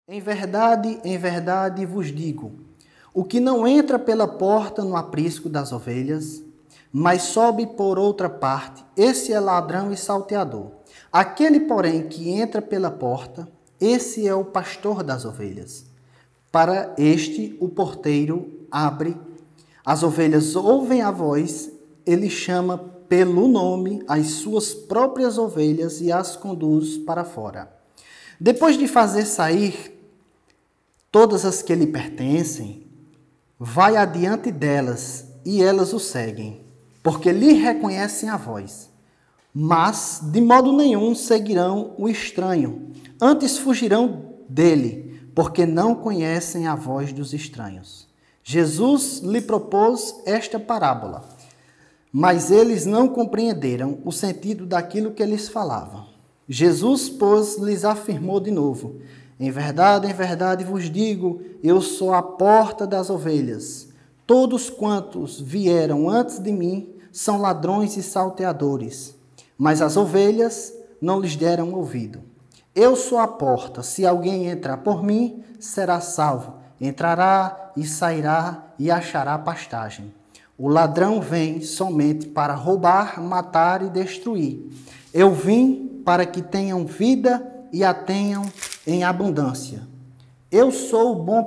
em verdade vos digo, o que não entra pela porta no aprisco das ovelhas, mas sobe por outra parte, esse é ladrão e salteador. Aquele, porém, que entra pela porta, esse é o pastor das ovelhas. Para este, o porteiro abre, as ovelhas ouvem a voz, ele chama pelo nome as suas próprias ovelhas e as conduz para fora. Depois de fazer sair todas as que lhe pertencem, vai adiante delas e elas o seguem, porque lhe reconhecem a voz. Mas de modo nenhum seguirão o estranho, antes fugirão dele, porque não conhecem a voz dos estranhos. Jesus lhe propôs esta parábola, mas eles não compreenderam o sentido daquilo que eles falavam. Jesus, pois, lhes afirmou de novo: em verdade vos digo, eu sou a porta das ovelhas. Todos quantos vieram antes de mim são ladrões e salteadores, mas as ovelhas não lhes deram ouvido. Eu sou a porta, se alguém entrar por mim, será salvo. Entrará e sairá e achará pastagem. O ladrão vem somente para roubar, matar e destruir. Eu vim para que tenham vida e a tenham em abundância. Eu sou o bom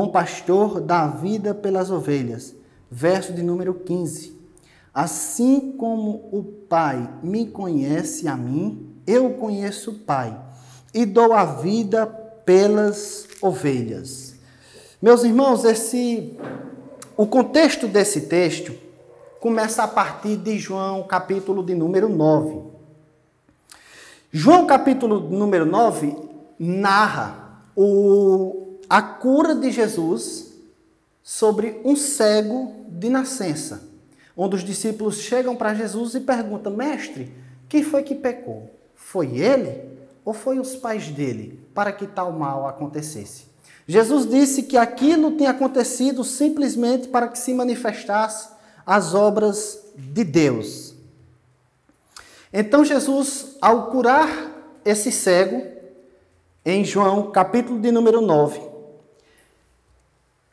pastor dá vida pelas ovelhas. Verso de número 15. Assim como o Pai me conhece a mim, eu conheço o Pai, e dou a vida pelas ovelhas. Meus irmãos, o contexto desse texto começa a partir de João, capítulo de número 9. João, capítulo número 9, narra a cura de Jesus sobre um cego de nascença, onde os discípulos chegam para Jesus e perguntam: mestre, quem foi que pecou? Foi ele ou foi os pais dele para que tal mal acontecesse? Jesus disse que aquilo tinha acontecido simplesmente para que se manifestasse as obras de Deus. Então Jesus, ao curar esse cego, em João, capítulo de número 9,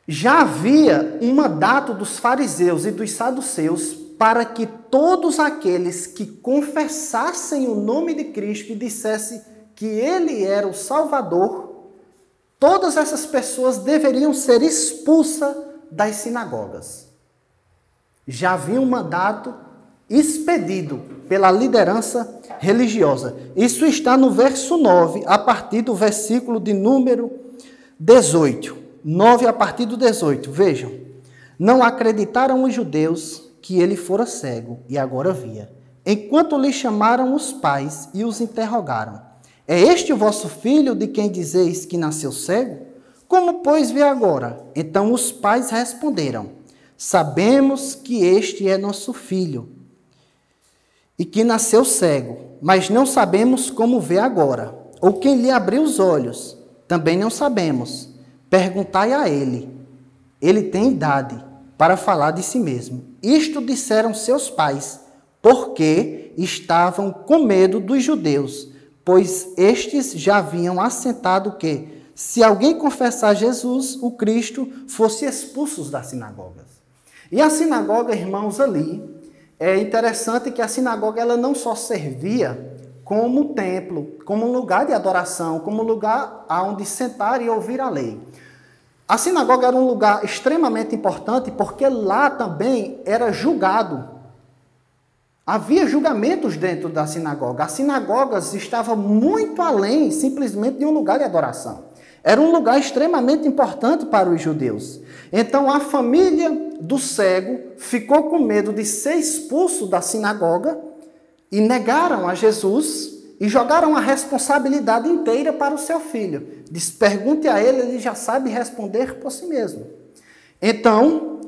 já havia um mandato dos fariseus e dos saduceus para que todos aqueles que confessassem o nome de Cristo e dissessem que ele era o Salvador, todas essas pessoas deveriam ser expulsas das sinagogas. Já havia um mandato expedido pela liderança religiosa. Isso está no verso 9, a partir do versículo de número 18. 9 a partir do 18. Vejam. Não acreditaram os judeus que ele fora cego e agora via, enquanto lhe chamaram os pais e os interrogaram: é este o vosso filho de quem dizeis que nasceu cego? Como, pois, vê agora? Então os pais responderam: sabemos que este é nosso filho e que nasceu cego, mas não sabemos como vê agora, ou quem lhe abriu os olhos. Também não sabemos. Perguntai a ele. Ele tem idade para falar de si mesmo. Isto disseram seus pais, porque estavam com medo dos judeus, pois estes já haviam assentado que, se alguém confessar Jesus, o Cristo, fosse expulso das sinagogas. E a sinagoga, irmãos, ali, é interessante que a sinagoga ela não só servia como templo, como um lugar de adoração, como um lugar onde sentar e ouvir a lei. A sinagoga era um lugar extremamente importante porque lá também era julgado. Havia julgamentos dentro da sinagoga. As sinagogas estavam muito além simplesmente de um lugar de adoração. Era um lugar extremamente importante para os judeus. Então a família do cego ficou com medo de ser expulso da sinagoga e negaram a Jesus e jogaram a responsabilidade inteira para o seu filho. Diz: pergunte a ele, ele já sabe responder por si mesmo. Então,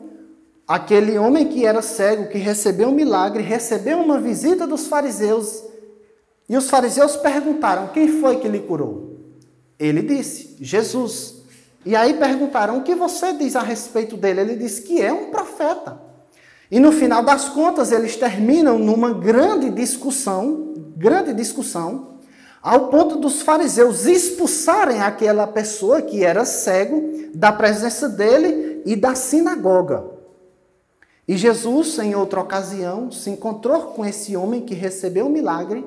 aquele homem que era cego, que recebeu um milagre, recebeu uma visita dos fariseus, e os fariseus perguntaram: quem foi que lhe curou? Ele disse: Jesus. E aí perguntaram: o que você diz a respeito dele? Ele disse que é um profeta. E no final das contas, eles terminam numa grande discussão, ao ponto dos fariseus expulsarem aquela pessoa que era cego da presença dele e da sinagoga. E Jesus, em outra ocasião, se encontrou com esse homem que recebeu o milagre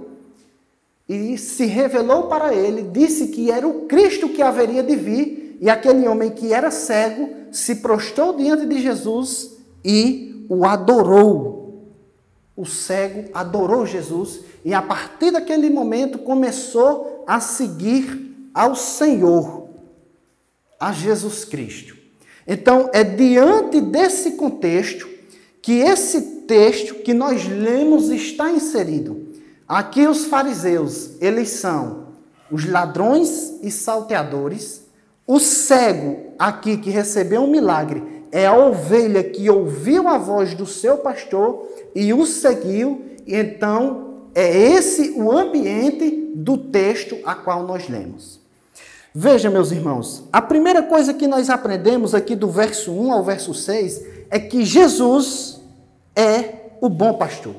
e se revelou para ele, disse que era o Cristo que haveria de vir, e aquele homem que era cego se prostrou diante de Jesus e o adorou. O cego adorou Jesus e a partir daquele momento começou a seguir ao Senhor, a Jesus Cristo. Então, é diante desse contexto que esse texto que nós lemos está inserido. Aqui os fariseus, eles são os ladrões e salteadores. O cego aqui que recebeu um milagre é a ovelha que ouviu a voz do seu pastor e o seguiu. E então é esse o ambiente do texto a qual nós lemos. Veja, meus irmãos, a primeira coisa que nós aprendemos aqui do verso 1 ao verso 6 é que Jesus é o bom pastor.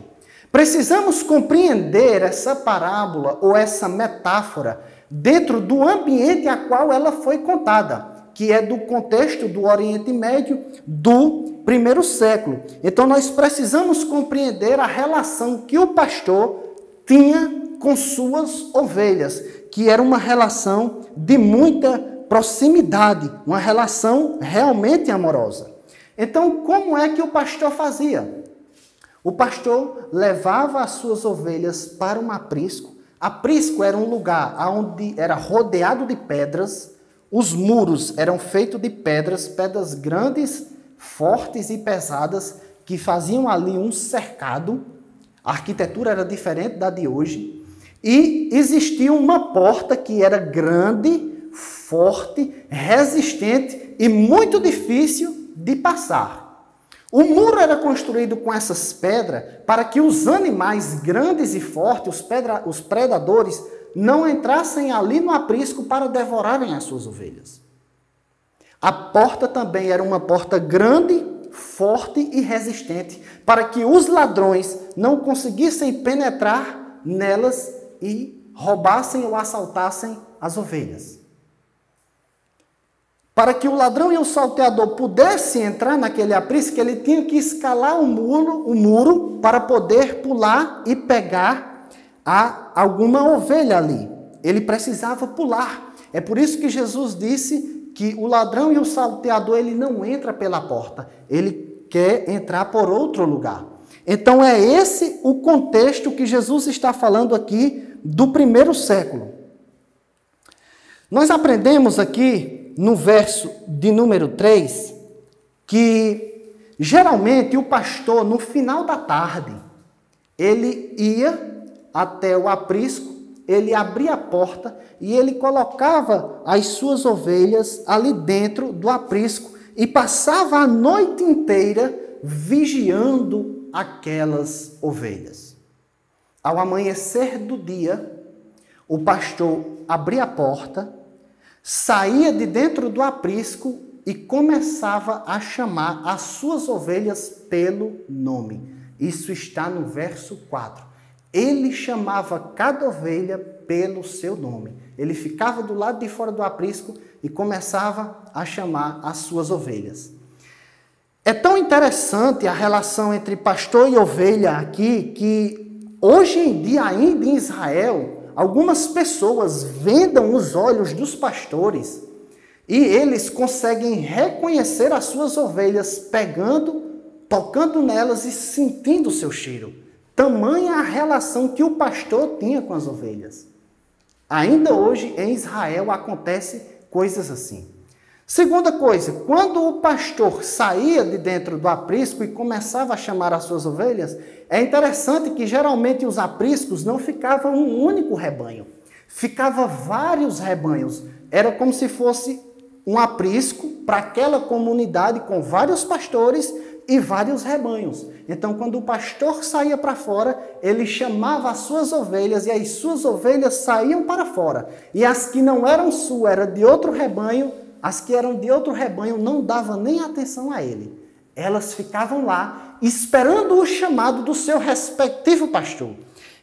Precisamos compreender essa parábola ou essa metáfora dentro do ambiente a qual ela foi contada, que é do contexto do Oriente Médio do primeiro século. Então nós precisamos compreender a relação que o pastor tinha com suas ovelhas, que era uma relação de muita proximidade, uma relação realmente amorosa. Então, como é que o pastor fazia? O pastor levava as suas ovelhas para um aprisco. Aprisco era um lugar onde era rodeado de pedras. Os muros eram feitos de pedras grandes, fortes e pesadas, que faziam ali um cercado. A arquitetura era diferente da de hoje. E existia uma porta que era grande, forte, resistente e muito difícil de passar. O muro era construído com essas pedras para que os animais grandes e fortes, os predadores, não entrassem ali no aprisco para devorarem as suas ovelhas. A porta também era uma porta grande, forte e resistente, para que os ladrões não conseguissem penetrar nelas e roubassem ou assaltassem as ovelhas. Para que o ladrão e o salteador pudessem entrar naquele aprisco, ele tinha que escalar o muro para poder pular e pegar alguma ovelha ali. Ele precisava pular. É por isso que Jesus disse que o ladrão e o salteador, ele não entra pela porta, ele quer entrar por outro lugar. Então é esse o contexto que Jesus está falando aqui do primeiro século. Nós aprendemos aqui no verso de número 3, que geralmente o pastor, no final da tarde, ele ia até o aprisco, ele abria a porta e ele colocava as suas ovelhas ali dentro do aprisco e passava a noite inteira vigiando aquelas ovelhas. Ao amanhecer do dia, o pastor abria a porta, saía de dentro do aprisco e começava a chamar as suas ovelhas pelo nome. Isso está no verso 4. Ele chamava cada ovelha pelo seu nome. Ele ficava do lado de fora do aprisco e começava a chamar as suas ovelhas. É tão interessante a relação entre pastor e ovelha aqui, que hoje em dia ainda em Israel, algumas pessoas vendam os olhos dos pastores e eles conseguem reconhecer as suas ovelhas pegando, tocando nelas e sentindo o seu cheiro. Tamanha a relação que o pastor tinha com as ovelhas. Ainda hoje em Israel acontece coisas assim. Segunda coisa, quando o pastor saía de dentro do aprisco e começava a chamar as suas ovelhas, é interessante que geralmente os apriscos não ficavam um único rebanho, ficava vários rebanhos. Era como se fosse um aprisco para aquela comunidade com vários pastores e vários rebanhos. Então, quando o pastor saía para fora, ele chamava as suas ovelhas e as suas ovelhas saíam para fora. E as que não eram suas, eram de outro rebanho, as que eram de outro rebanho não davam nem atenção a ele. Elas ficavam lá esperando o chamado do seu respectivo pastor.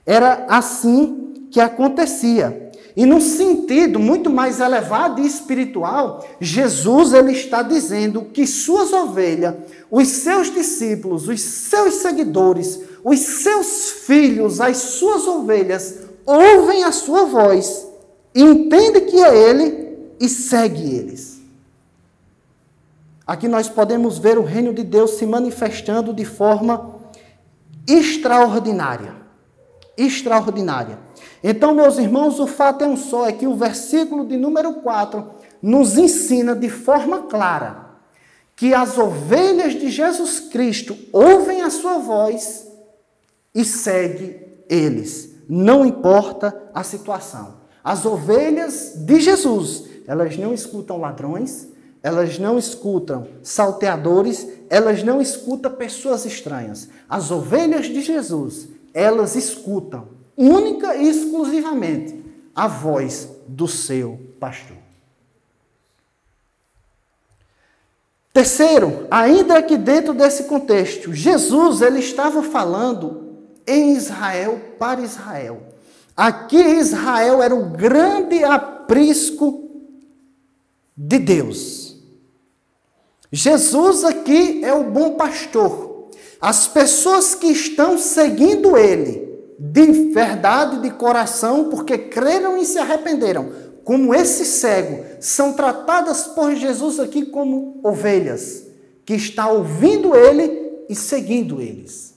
Era assim que acontecia. E num sentido muito mais elevado e espiritual, Jesus ele está dizendo que suas ovelhas, os seus discípulos, os seus seguidores, os seus filhos, as suas ovelhas, ouvem a sua voz, entendem que é ele e seguem eles. Aqui nós podemos ver o reino de Deus se manifestando de forma extraordinária. Extraordinária. Então, meus irmãos, o fato é um só, é que o versículo de número 4 nos ensina de forma clara que as ovelhas de Jesus Cristo ouvem a sua voz e seguem eles. Não importa a situação. As ovelhas de Jesus, elas não escutam ladrões, elas não escutam salteadores, elas não escutam pessoas estranhas. As ovelhas de Jesus, elas escutam única e exclusivamente a voz do seu pastor. Terceiro, ainda que dentro desse contexto, Jesus ele estava falando em Israel para Israel. Aqui Israel era o grande aprisco de Deus. Jesus aqui é o bom pastor. As pessoas que estão seguindo ele, de verdade, de coração, porque creram e se arrependeram, como esse cego, são tratadas por Jesus aqui como ovelhas, que está ouvindo ele e seguindo eles.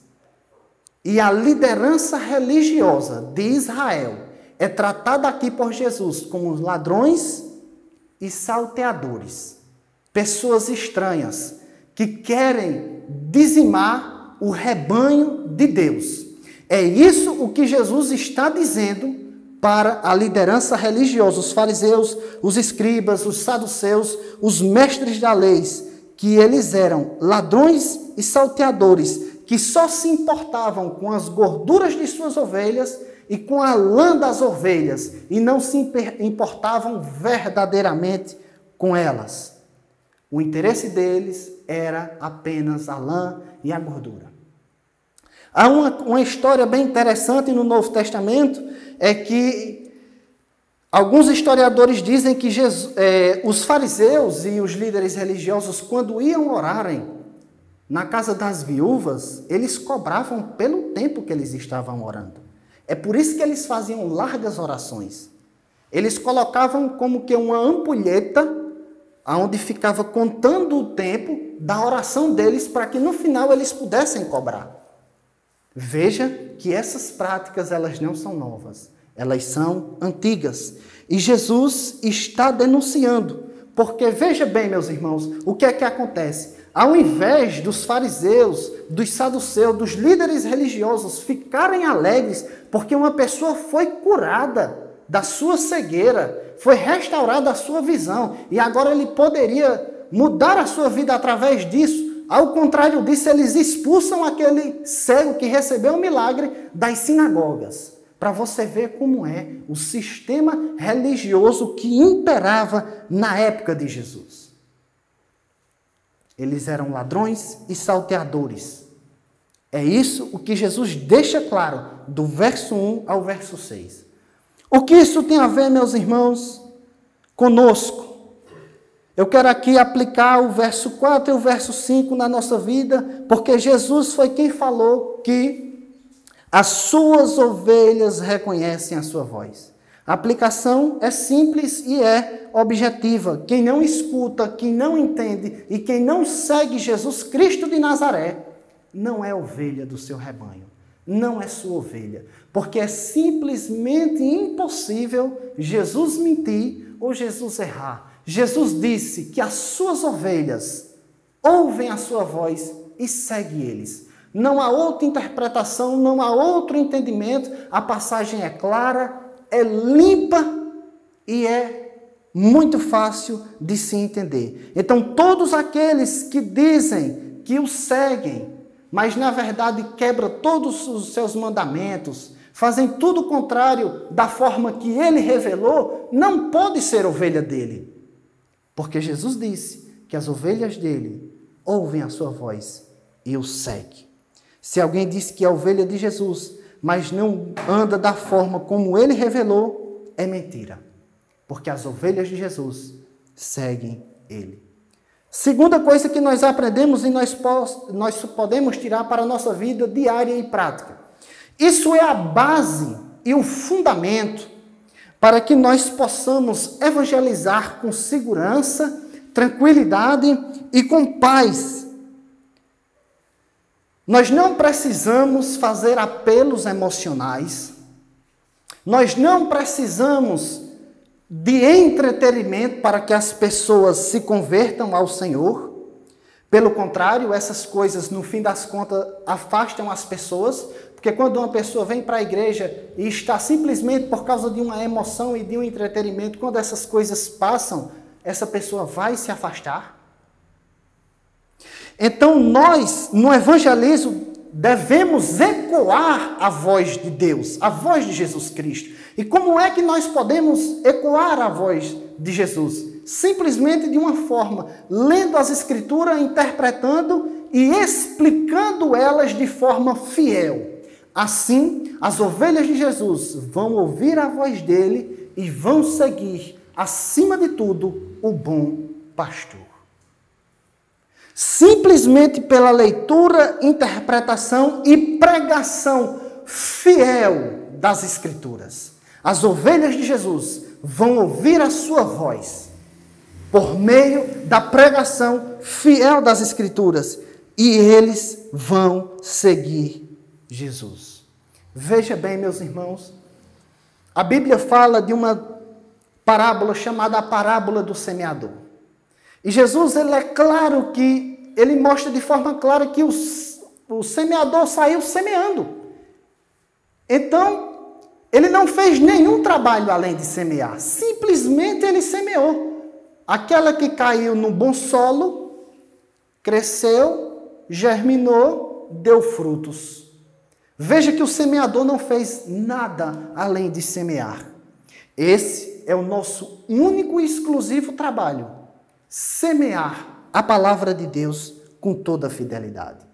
E a liderança religiosa de Israel é tratada aqui por Jesus como ladrões e salteadores, pessoas estranhas que querem dizimar o rebanho de Deus. É isso o que Jesus está dizendo para a liderança religiosa, os fariseus, os escribas, os saduceus, os mestres da lei, que eles eram ladrões e salteadores, que só se importavam com as gorduras de suas ovelhas e com a lã das ovelhas, e não se importavam verdadeiramente com elas. O interesse deles era apenas a lã e a gordura. Há uma história bem interessante no Novo Testamento, é que alguns historiadores dizem que os fariseus e os líderes religiosos, quando iam orarem na casa das viúvas, eles cobravam pelo tempo que eles estavam orando. É por isso que eles faziam largas orações. Eles colocavam como que uma ampulheta, onde ficava contando o tempo da oração deles, para que no final eles pudessem cobrar. Veja que essas práticas, elas não são novas, elas são antigas. E Jesus está denunciando, porque veja bem, meus irmãos, o que é que acontece? Ao invés dos fariseus, dos saduceus, dos líderes religiosos ficarem alegres, porque uma pessoa foi curada da sua cegueira, foi restaurada a sua visão, e agora ele poderia mudar a sua vida através disso. Ao contrário disso, eles expulsam aquele cego que recebeu o milagre das sinagogas. Para você ver como é o sistema religioso que imperava na época de Jesus. Eles eram ladrões e salteadores. É isso o que Jesus deixa claro, do verso 1 ao verso 6. O que isso tem a ver, meus irmãos, conosco? Eu quero aqui aplicar o verso 4 e o verso 5 na nossa vida, porque Jesus foi quem falou que as suas ovelhas reconhecem a sua voz. A aplicação é simples e é objetiva. Quem não escuta, quem não entende e quem não segue Jesus Cristo de Nazaré, não é ovelha do seu rebanho, não é sua ovelha, porque é simplesmente impossível Jesus mentir ou Jesus errar. Jesus disse que as suas ovelhas ouvem a sua voz e seguem eles. Não há outra interpretação, não há outro entendimento. A passagem é clara, é limpa e é muito fácil de se entender. Então, todos aqueles que dizem que o seguem, mas na verdade quebram todos os seus mandamentos, fazem tudo o contrário da forma que ele revelou, não pode ser ovelha dele. Porque Jesus disse que as ovelhas dele ouvem a sua voz e o seguem. Se alguém diz que é ovelha de Jesus, mas não anda da forma como ele revelou, é mentira. Porque as ovelhas de Jesus seguem ele. Segunda coisa que nós aprendemos e nós podemos tirar para a nossa vida diária e prática. Isso é a base e o fundamento para que nós possamos evangelizar com segurança, tranquilidade e com paz. Nós não precisamos fazer apelos emocionais. Nós não precisamos de entretenimento para que as pessoas se convertam ao Senhor. Pelo contrário, essas coisas, no fim das contas, afastam as pessoas, porque quando uma pessoa vem para a igreja e está simplesmente por causa de uma emoção e de um entretenimento, quando essas coisas passam, essa pessoa vai se afastar. Então, nós, no evangelismo, devemos ecoar a voz de Deus, a voz de Jesus Cristo. E como é que nós podemos ecoar a voz de Jesus? Simplesmente de uma forma, lendo as Escrituras, interpretando e explicando elas de forma fiel. Assim, as ovelhas de Jesus vão ouvir a voz dele e vão seguir, acima de tudo, o bom pastor. Simplesmente pela leitura, interpretação e pregação fiel das Escrituras. As ovelhas de Jesus vão ouvir a sua voz por meio da pregação fiel das Escrituras e eles vão seguir Jesus. Veja bem, meus irmãos, a Bíblia fala de uma parábola chamada a parábola do semeador. E Jesus, ele mostra de forma clara que o semeador saiu semeando. Então, ele não fez nenhum trabalho além de semear. Simplesmente ele semeou. Aquela que caiu no bom solo, cresceu, germinou, deu frutos. Veja que o semeador não fez nada além de semear. Esse é o nosso único e exclusivo trabalho. Semear a palavra de Deus com toda a fidelidade.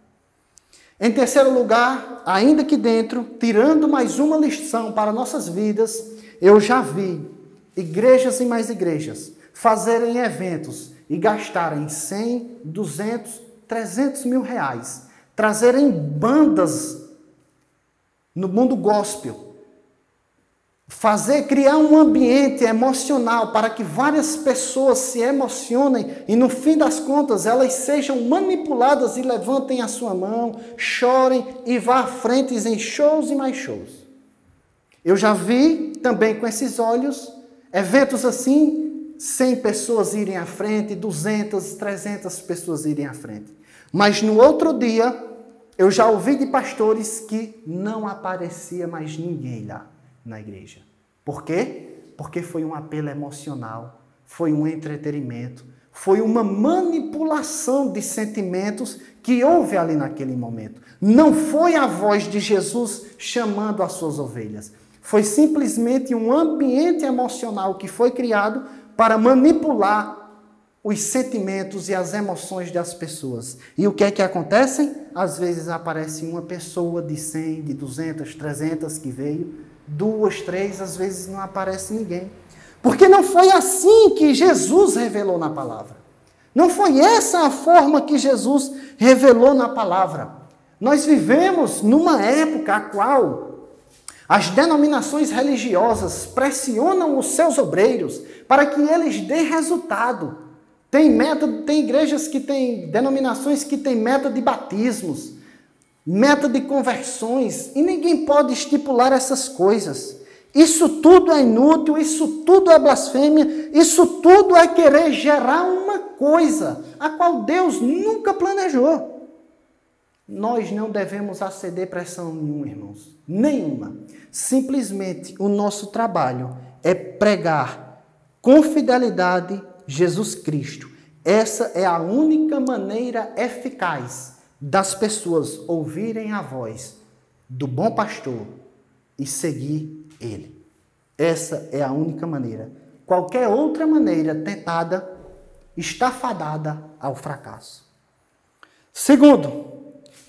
Em terceiro lugar, ainda que dentro, tirando mais uma lição para nossas vidas, eu já vi igrejas e mais igrejas fazerem eventos e gastarem 100, 200, 300 mil reais, trazerem bandas no mundo gospel, criar um ambiente emocional para que várias pessoas se emocionem e no fim das contas elas sejam manipuladas e levantem a sua mão, chorem e vá à frente em shows e mais shows. Eu já vi também com esses olhos eventos assim, 100 pessoas irem à frente, 200, 300 pessoas irem à frente. Mas no outro dia, eu já ouvi de pastores que não aparecia mais ninguém lá na igreja. Por quê? Porque foi um apelo emocional, foi um entretenimento, foi uma manipulação de sentimentos que houve ali naquele momento. Não foi a voz de Jesus chamando as suas ovelhas. Foi simplesmente um ambiente emocional que foi criado para manipular os sentimentos e as emoções das pessoas. E o que é que acontece? Às vezes aparece uma pessoa de 100, de 200, 300 que veio, 2, 3, às vezes não aparece ninguém. Porque não foi assim que Jesus revelou na palavra. Não foi essa a forma que Jesus revelou na palavra. Nós vivemos numa época a qual as denominações religiosas pressionam os seus obreiros para que eles dêem resultado. Tem igrejas que têm denominações que têm meta de batismos, meta de conversões, e ninguém pode estipular essas coisas. Isso tudo é inútil, isso tudo é blasfêmia, isso tudo é querer gerar uma coisa a qual Deus nunca planejou. Nós não devemos aceder pressão nenhuma, irmãos, nenhuma. Simplesmente o nosso trabalho é pregar com fidelidade Jesus Cristo. Essa é a única maneira eficaz das pessoas ouvirem a voz do bom pastor e seguir ele. Essa é a única maneira. Qualquer outra maneira tentada está fadada ao fracasso. Segundo,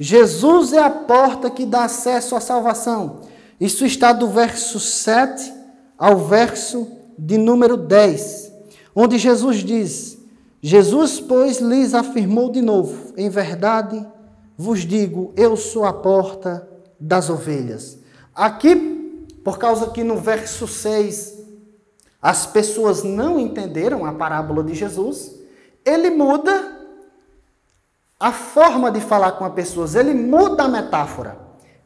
Jesus é a porta que dá acesso à salvação. Isso está do verso 7 ao verso de número 10, onde Jesus diz: Jesus, pois, lhes afirmou de novo: em verdade vos digo, eu sou a porta das ovelhas. Aqui, por causa que no verso 6 as pessoas não entenderam a parábola de Jesus, ele muda a forma de falar com as pessoas, ele muda a metáfora,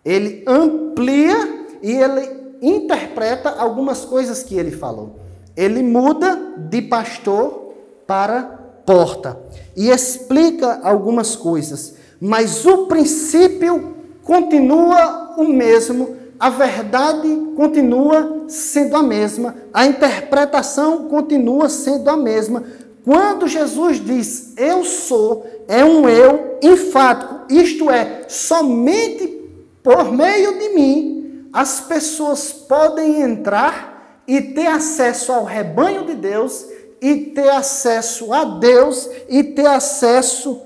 ele amplia e ele interpreta algumas coisas que ele falou. Ele muda de pastor para porta e explica algumas coisas, mas o princípio continua o mesmo, a verdade continua sendo a mesma, a interpretação continua sendo a mesma. Quando Jesus diz eu sou, é um eu enfático, isto é, somente por meio de mim as pessoas podem entrar e ter acesso ao rebanho de Deus, e ter acesso a Deus, e ter acesso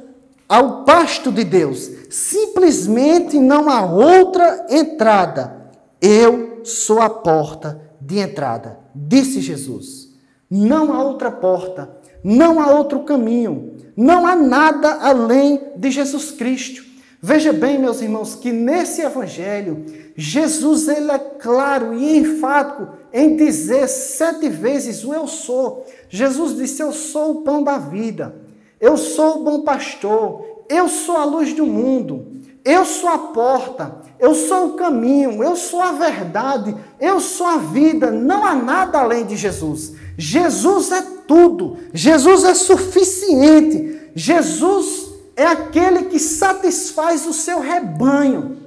ao pasto de Deus. Simplesmente não há outra entrada. Eu sou a porta de entrada, disse Jesus. Não há outra porta, não há outro caminho, não há nada além de Jesus Cristo. Veja bem, meus irmãos, que nesse evangelho, Jesus ele é claro e enfático em dizer 7 vezes o eu sou. Jesus disse: eu sou o pão da vida, eu sou o bom pastor, eu sou a luz do mundo, eu sou a porta, eu sou o caminho, eu sou a verdade, eu sou a vida. Não há nada além de Jesus. Jesus é tudo, Jesus é suficiente, Jesus é aquele que satisfaz o seu rebanho.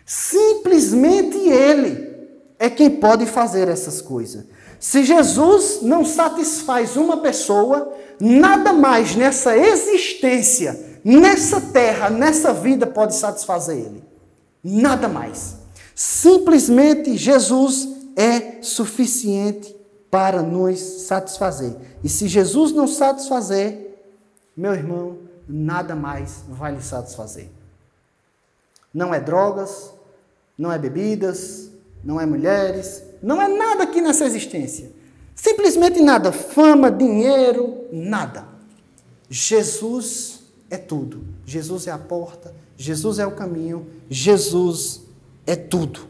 Simplesmente Ele é quem pode fazer essas coisas. Se Jesus não satisfaz uma pessoa, nada mais nessa existência, nessa terra, nessa vida pode satisfazer Ele. Nada mais. Simplesmente Jesus é suficiente para nos satisfazer. E se Jesus não satisfazer, meu irmão, nada mais vai lhe satisfazer. Não é drogas, não é bebidas, não é mulheres, não é nada aqui nessa existência. Simplesmente nada. Fama, dinheiro, nada. Jesus é tudo. Jesus é a porta, Jesus é o caminho, Jesus é tudo.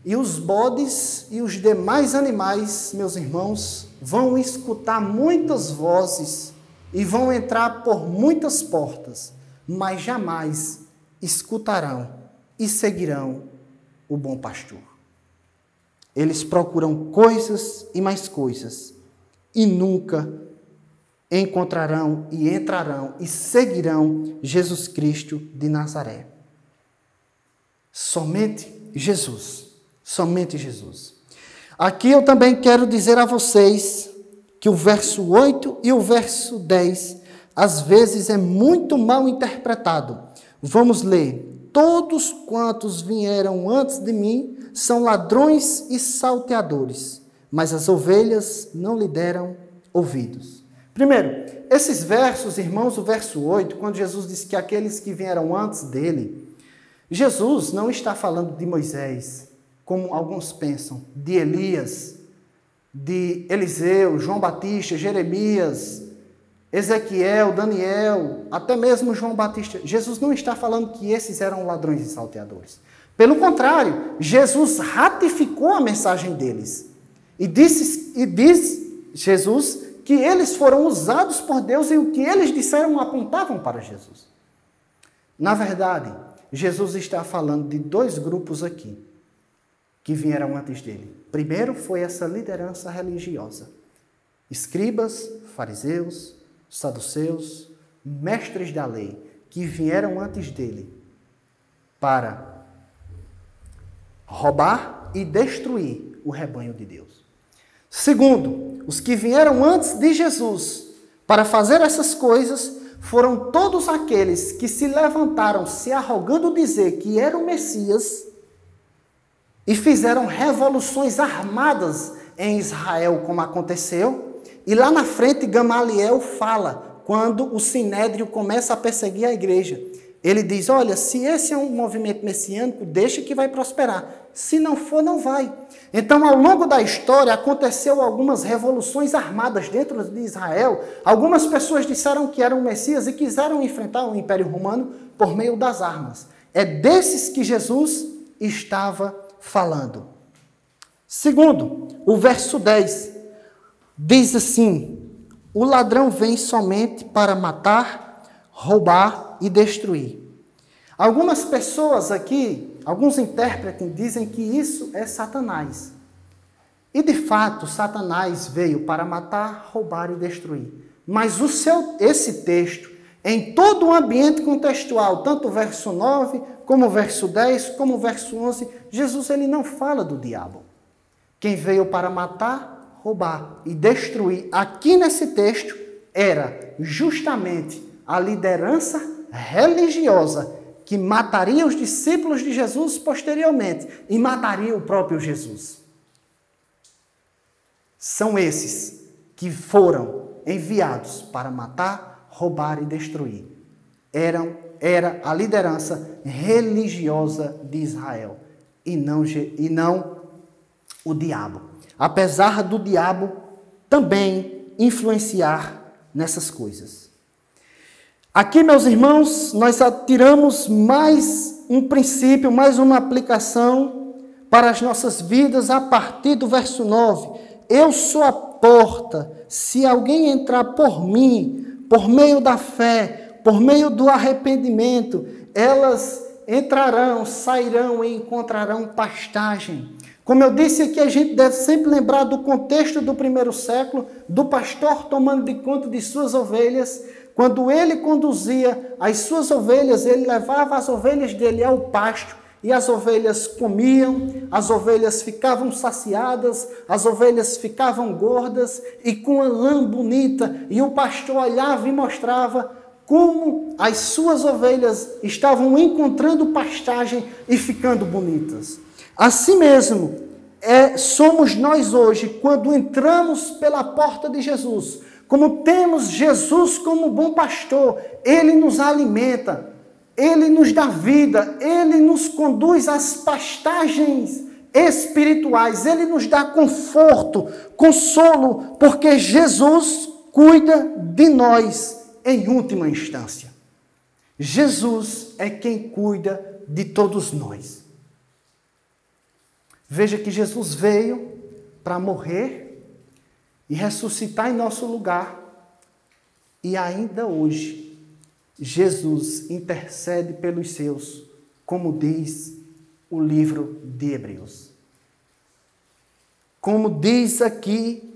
E os bodes e os demais animais, meus irmãos, vão escutar muitas vozes e vão entrar por muitas portas, mas jamais escutarão e seguirão o bom pastor. Eles procuram coisas e mais coisas e nunca encontrarão e entrarão e seguirão Jesus Cristo de Nazaré. Somente Jesus. Somente Jesus. Aqui eu também quero dizer a vocês que o verso 8 e o verso 10 às vezes é muito mal interpretado. Vamos ler. Todos quantos vieram antes de mim são ladrões e salteadores, mas as ovelhas não lhe deram ouvidos. Primeiro, esses versos, irmãos, o verso 8, quando Jesus diz que aqueles que vieram antes dele, Jesus não está falando de Moisés, como alguns pensam, de Elias, de Eliseu, João Batista, Jeremias, Ezequiel, Daniel, até mesmo João Batista. Jesus não está falando que esses eram ladrões e salteadores. Pelo contrário, Jesus ratificou a mensagem deles. E diz Jesus que eles foram usados por Deus e o que eles disseram apontavam para Jesus. Na verdade, Jesus está falando de 2 grupos aqui que vieram antes dele. Primeiro foi essa liderança religiosa. Escribas, fariseus, saduceus, mestres da lei, que vieram antes dele para roubar e destruir o rebanho de Deus. Segundo, os que vieram antes de Jesus para fazer essas coisas foram todos aqueles que se levantaram se arrogando dizer que era o Messias e fizeram revoluções armadas em Israel, como aconteceu. E lá na frente, Gamaliel fala, quando o Sinédrio começa a perseguir a igreja. Ele diz, olha, se esse é um movimento messiânico, deixa que vai prosperar. Se não for, não vai. Então, ao longo da história, aconteceu algumas revoluções armadas dentro de Israel. Algumas pessoas disseram que eram Messias e quiseram enfrentar o Império Romano por meio das armas. É desses que Jesus estava falando. Segundo, o verso 10 diz assim, o ladrão vem somente para matar, roubar e destruir. Algumas pessoas aqui, alguns intérpretes dizem que isso é Satanás. E de fato, Satanás veio para matar, roubar e destruir. Mas esse texto, em todo o ambiente contextual, tanto o verso 9, como o verso 10, como o verso 11, Jesus ele não fala do diabo. Quem veio para matar, roubar e destruir, aqui nesse texto, era justamente a liderança religiosa que mataria os discípulos de Jesus posteriormente e mataria o próprio Jesus. São esses que foram enviados para matar, roubar e destruir. Era a liderança religiosa de Israel e não o diabo. Apesar do diabo também influenciar nessas coisas. Aqui, meus irmãos, nós tiramos mais um princípio, mais uma aplicação para as nossas vidas a partir do verso 9. Eu sou a porta, se alguém entrar por mim, por meio da fé, por meio do arrependimento, elas entrarão, sairão e encontrarão pastagem. Como eu disse aqui, a gente deve sempre lembrar do contexto do primeiro século, do pastor tomando de conta de suas ovelhas. Quando ele conduzia as suas ovelhas, ele levava as ovelhas dele ao pasto e as ovelhas comiam, as ovelhas ficavam saciadas, as ovelhas ficavam gordas e com a lã bonita. E o pastor olhava e mostrava como as suas ovelhas estavam encontrando pastagem e ficando bonitas. Assim mesmo, somos nós hoje, quando entramos pela porta de Jesus. Como temos Jesus como bom pastor, Ele nos alimenta, Ele nos dá vida, Ele nos conduz às pastagens espirituais, Ele nos dá conforto, consolo, porque Jesus cuida de nós em última instância. Jesus é quem cuida de todos nós. Veja que Jesus veio para morrer e ressuscitar em nosso lugar. E ainda hoje, Jesus intercede pelos seus, como diz o livro de Hebreus. Como diz aqui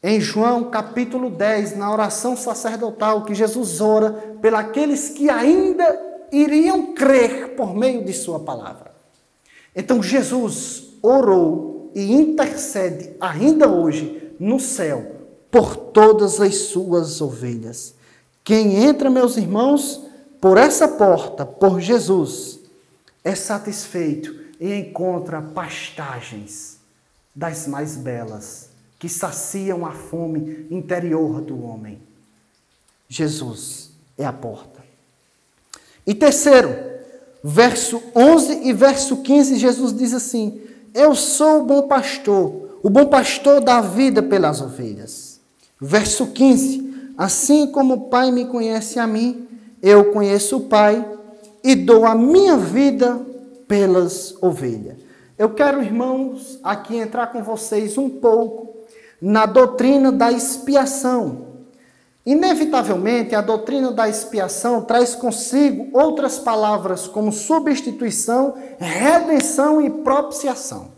em João capítulo 10, na oração sacerdotal, que Jesus ora pelos que ainda iriam crer por meio de sua palavra. Então Jesus orou e intercede ainda hoje no céu por todas as suas ovelhas. Quem entra, meus irmãos, por essa porta, por Jesus, é satisfeito e encontra pastagens das mais belas, que saciam a fome interior do homem. Jesus é a porta. E terceiro, verso 11 e verso 15, Jesus diz assim: eu sou o bom pastor dá vida pelas ovelhas. Verso 15, assim como o Pai me conhece a mim, eu conheço o Pai e dou a minha vida pelas ovelhas. Eu quero, irmãos, aqui entrar com vocês um pouco na doutrina da expiação. Inevitavelmente, a doutrina da expiação traz consigo outras palavras como substituição, redenção e propiciação.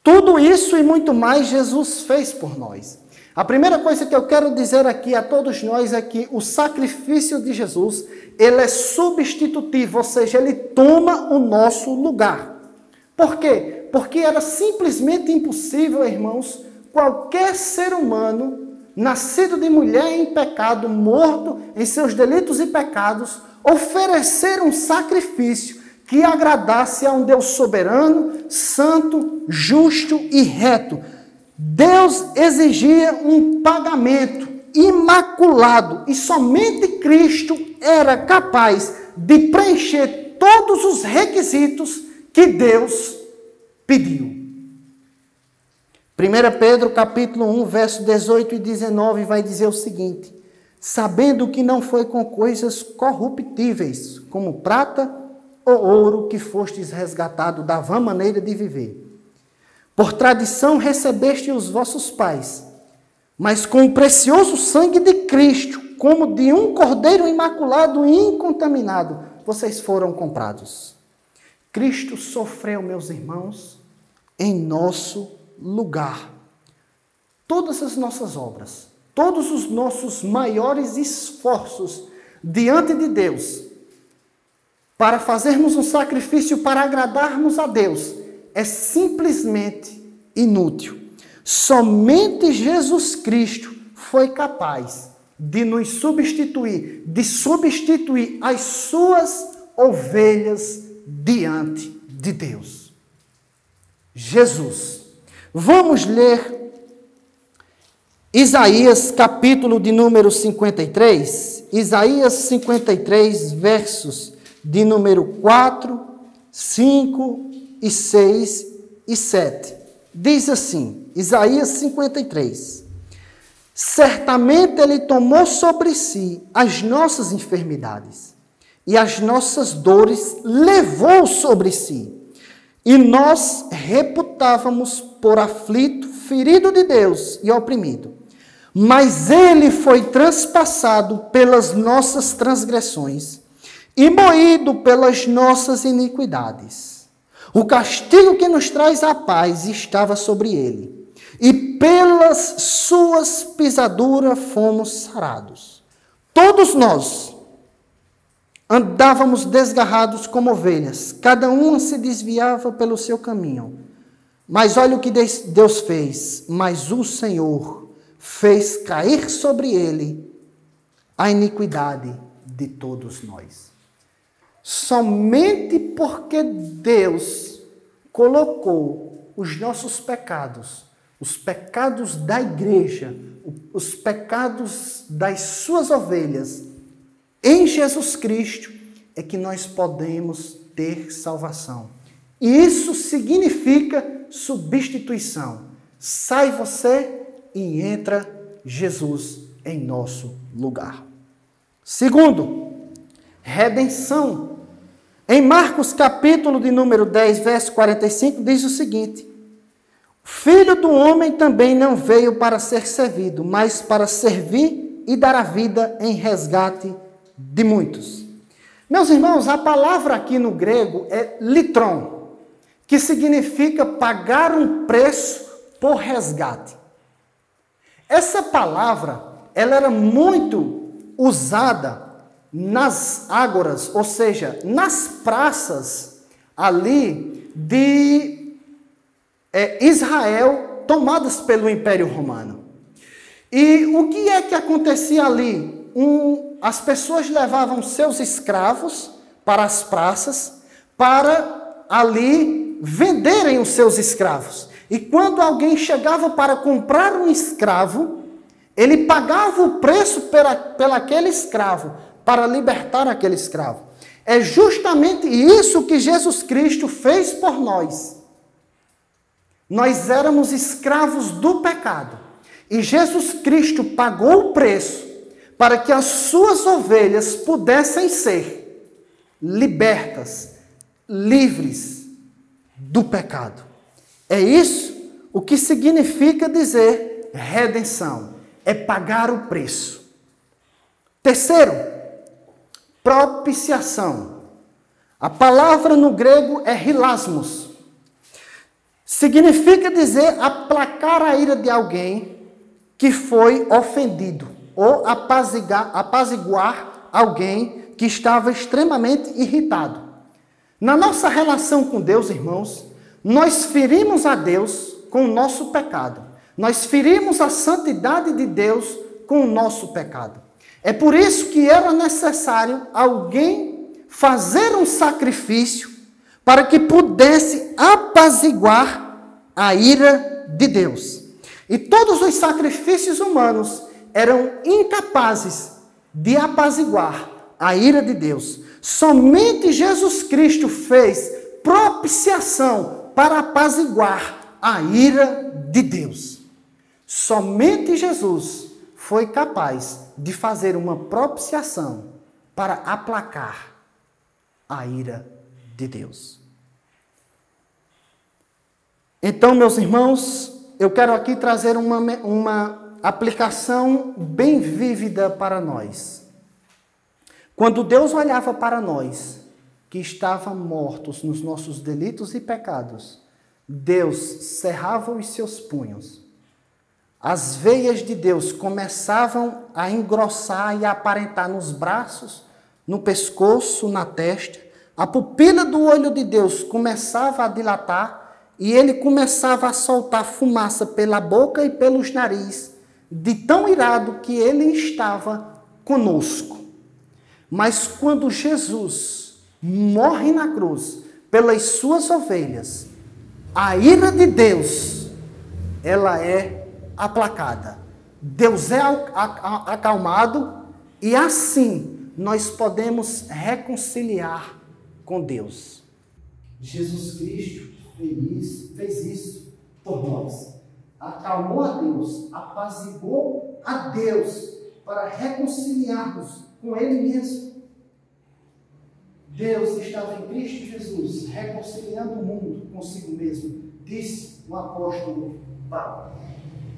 Tudo isso e muito mais Jesus fez por nós. A primeira coisa que eu quero dizer aqui a todos nós é que o sacrifício de Jesus, ele é substitutivo, ou seja, ele toma o nosso lugar. Por quê? Porque era simplesmente impossível, irmãos, qualquer ser humano nascido de mulher em pecado, morto em seus delitos e pecados, oferecer um sacrifício que agradasse a um Deus soberano, santo, justo e reto. Deus exigia um pagamento imaculado, e somente Cristo era capaz de preencher todos os requisitos que Deus pediu. 1 Pedro capítulo 1, verso 18 e 19 vai dizer o seguinte: sabendo que não foi com coisas corruptíveis, como prata ou ouro, que fostes resgatado da vã maneira de viver. Por tradição recebeste os vossos pais, mas com o precioso sangue de Cristo, como de um cordeiro imaculado e incontaminado, vocês foram comprados. Cristo sofreu, meus irmãos, em nosso lugar. Todas as nossas obras, todos os nossos maiores esforços diante de Deus, para fazermos um sacrifício para agradarmos a Deus, é simplesmente inútil. Somente Jesus Cristo foi capaz de nos substituir, de substituir as suas ovelhas diante de Deus. Jesus. Vamos ler Isaías, capítulo de número 53. Isaías 53, versos de número 4, 5 e 6 e 7. Diz assim, Isaías 53. Certamente Ele tomou sobre si as nossas enfermidades e as nossas dores levou sobre si. E nós reputávamos por aflito, ferido de Deus e oprimido. Mas Ele foi transpassado pelas nossas transgressões e moído pelas nossas iniquidades. O castigo que nos traz a paz estava sobre Ele, e pelas suas pisaduras fomos sarados. Todos nós andávamos desgarrados como ovelhas, cada uma se desviava pelo seu caminho. Mas olha o que Deus fez, mas o Senhor fez cair sobre ele a iniquidade de todos nós. Somente porque Deus colocou os nossos pecados, os pecados da igreja, os pecados das suas ovelhas, em Jesus Cristo, é que nós podemos ter salvação. E isso significa substituição. Sai você e entra Jesus em nosso lugar. Segundo, redenção. Em Marcos capítulo de número 10, verso 45, diz o seguinte: o Filho do homem também não veio para ser servido, mas para servir e dar a vida em resgate de muitos. Meus irmãos, a palavra aqui no grego é litron, que significa pagar um preço por resgate. Essa palavra, ela era muito usada nas ágoras, ou seja, nas praças ali de Israel, tomadas pelo Império Romano. E o que é que acontecia ali? As pessoas levavam seus escravos para as praças, para ali venderem os seus escravos. E quando alguém chegava para comprar um escravo, ele pagava o preço pelaquele escravo, para libertar aquele escravo. É justamente isso que Jesus Cristo fez por nós. Nós éramos escravos do pecado. E Jesus Cristo pagou o preço para que as suas ovelhas pudessem ser libertas, livres do pecado. É isso o que significa dizer redenção. É pagar o preço. Terceiro, propiciação. A palavra no grego é hilasmos. Significa dizer aplacar a ira de alguém que foi ofendido, ou apaziguar alguém que estava extremamente irritado. Na nossa relação com Deus, irmãos, nós ferimos a Deus com o nosso pecado. Nós ferimos a santidade de Deus com o nosso pecado. É por isso que era necessário alguém fazer um sacrifício para que pudesse apaziguar a ira de Deus. E todos os sacrifícios humanos eram incapazes de apaziguar a ira de Deus. Somente Jesus Cristo fez propiciação para apaziguar a ira de Deus. Somente Jesus foi capaz de fazer uma propiciação para aplacar a ira de Deus. Então, meus irmãos, eu quero aqui trazer uma aplicação bem vívida para nós. Quando Deus olhava para nós, que estavam mortos nos nossos delitos e pecados, Deus cerrava os seus punhos. As veias de Deus começavam a engrossar e a aparentar nos braços, no pescoço, na testa. A pupila do olho de Deus começava a dilatar e ele começava a soltar fumaça pela boca e pelos narizes, de tão irado que ele estava conosco. Mas quando Jesus morre na cruz pelas suas ovelhas, a ira de Deus, ela é aplacada. Deus é acalmado e assim nós podemos reconciliar com Deus. Jesus Cristo fez isso por nós. Acalmou a Deus, apaziguou a Deus para reconciliarmos com Ele mesmo. Deus estava em Cristo Jesus, reconciliando o mundo consigo mesmo, disse o apóstolo Paulo.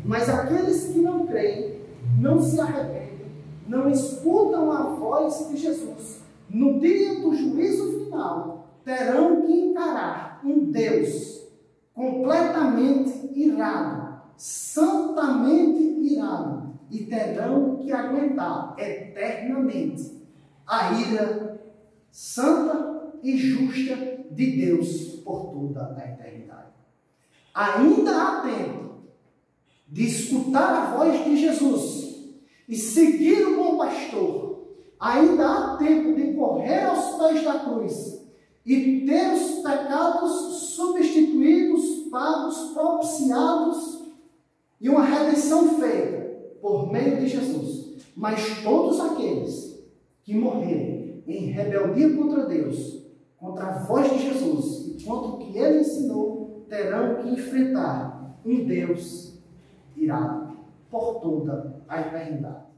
Mas aqueles que não creem, não se arrependem, não escutam a voz de Jesus, no dia do juízo final, terão que encarar um Deus completamente irado, santamente irado, e terão que aguentar eternamente a ira santa e justa de Deus por toda a eternidade. Ainda há tempo de escutar a voz de Jesus e seguir o bom pastor. Ainda há tempo de correr aos pés da cruz e ter os pecados substituídos, pagos, propiciados e uma redenção feita por meio de Jesus. Mas todos aqueles que morrerem em rebeldia contra Deus, contra a voz de Jesus e contra o que ele ensinou, terão que enfrentar um Deus irado por toda a eternidade.